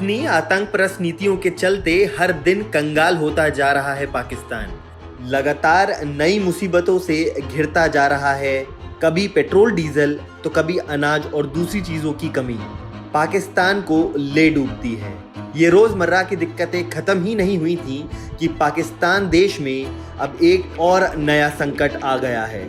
अपनी आतंकप्रस्त नीतियों के चलते हर दिन कंगाल होता जा रहा है पाकिस्तान। लगातार नई मुसीबतों से घिरता जा रहा है, कभी पेट्रोल डीजल तो कभी अनाज और दूसरी चीजों की कमी पाकिस्तान को ले डूबती है। ये रोजमर्रा की दिक्कतें खत्म ही नहीं हुई थी कि पाकिस्तान देश में अब एक और नया संकट आ गया है।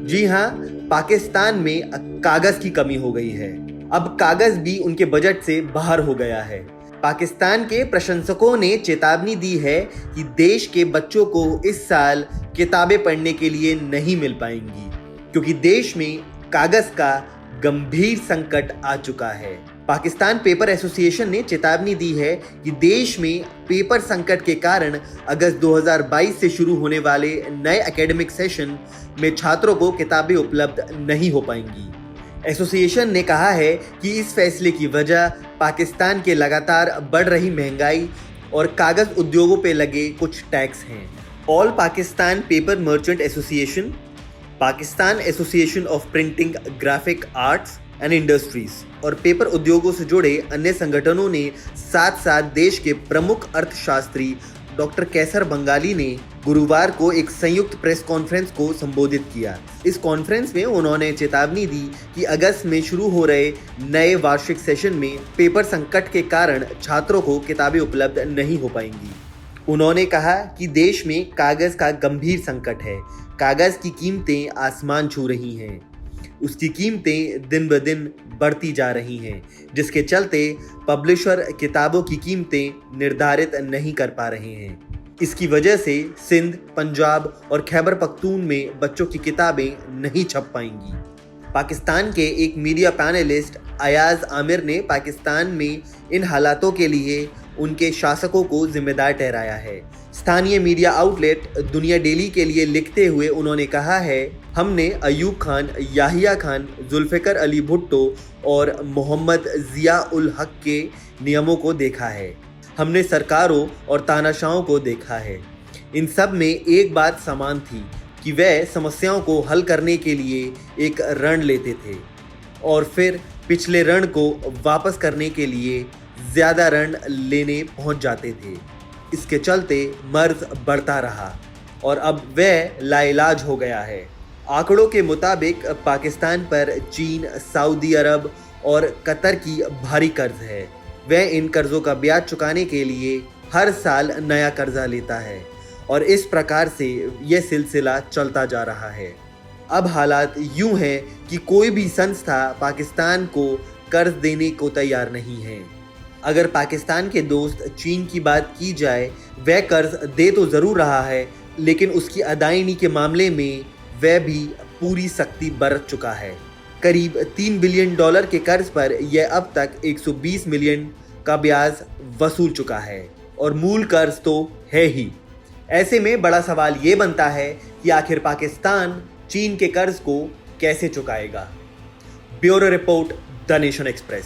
जी हाँ, पाकिस्तान में कागज की कमी हो गई है। अब कागज भी उनके बजट से बाहर हो गया है। पाकिस्तान के प्रशंसकों ने चेतावनी दी है कि देश के बच्चों को इस साल किताबें पढ़ने के लिए नहीं मिल पाएंगी, क्योंकि देश में कागज का गंभीर संकट आ चुका है। पाकिस्तान पेपर एसोसिएशन ने चेतावनी दी है कि देश में पेपर संकट के कारण अगस्त 2022 से शुरू होने वाले नए एकेडमिक सेशन में छात्रों को किताबें उपलब्ध नहीं हो पाएंगी। एसोसिएशन ने कहा है कि इस फैसले की वजह पाकिस्तान के लगातार बढ़ रही महंगाई और कागज उद्योगों पर लगे कुछ टैक्स हैं। All Pakistan paper merchant association, Pakistan association of printing, graphic arts and industries और पेपर उद्योगों से जुड़े अन्य संगठनों ने साथ साथ देश के प्रमुख अर्थशास्त्री डॉक्टर कैसर बंगाली ने गुरुवार को एक संयुक्त प्रेस कॉन्फ्रेंस को संबोधित किया। इस कॉन्फ्रेंस में उन्होंने चेतावनी दी कि अगस्त में शुरू हो रहे नए वार्षिक सेशन में पेपर संकट के कारण छात्रों को किताबें उपलब्ध नहीं हो पाएंगी। उन्होंने कहा कि देश में कागज का गंभीर संकट है। कागज की कीमतें आसमान छू रही हैं। उसकी कीमतें दिन ब दिन बढ़ती जा रही हैं, जिसके चलते पब्लिशर किताबों की कीमतें निर्धारित नहीं कर पा रहे हैं। इसकी वजह से सिंध, पंजाब और खैबर पख्तून में बच्चों की किताबें नहीं छप पाएंगी। पाकिस्तान के एक मीडिया पैनलिस्ट अयाज आमिर ने पाकिस्तान में इन हालातों के लिए उनके शासकों को जिम्मेदार ठहराया है। स्थानीय मीडिया आउटलेट दुनिया डेली के लिए लिखते हुए उन्होंने कहा है, हमने अयूब खान, याहिया खान, जुल्फ़िकर अली भुट्टो और मोहम्मद ज़िया उल हक के नियमों को देखा है। हमने सरकारों और तानाशाहों को देखा है। इन सब में एक बात समान थी कि वे समस्याओं को हल करने के लिए एक रण लेते थे और फिर पिछले रण को वापस करने के लिए ज़्यादा रण लेने पहुंच जाते थे। इसके चलते मर्ज बढ़ता रहा और अब वह लाइलाज हो गया है। आंकड़ों के मुताबिक पाकिस्तान पर चीन, सऊदी अरब और कतर की भारी कर्ज है। वह इन कर्जों का ब्याज चुकाने के लिए हर साल नया कर्जा लेता है और इस प्रकार से यह सिलसिला चलता जा रहा है। अब हालात यूं हैं कि कोई भी संस्था पाकिस्तान को कर्ज देने को तैयार नहीं है। अगर पाकिस्तान के दोस्त चीन की बात की जाए, वह कर्ज दे तो ज़रूर रहा है, लेकिन उसकी अदायगी के मामले में वह भी पूरी सख्ती बरत चुका है। करीब $3 बिलियन के कर्ज पर यह अब तक 120 मिलियन का ब्याज वसूल चुका है और मूल कर्ज तो है ही। ऐसे में बड़ा सवाल ये बनता है कि आखिर पाकिस्तान चीन के कर्ज को कैसे चुकाएगा। Bureau report, The Nation express.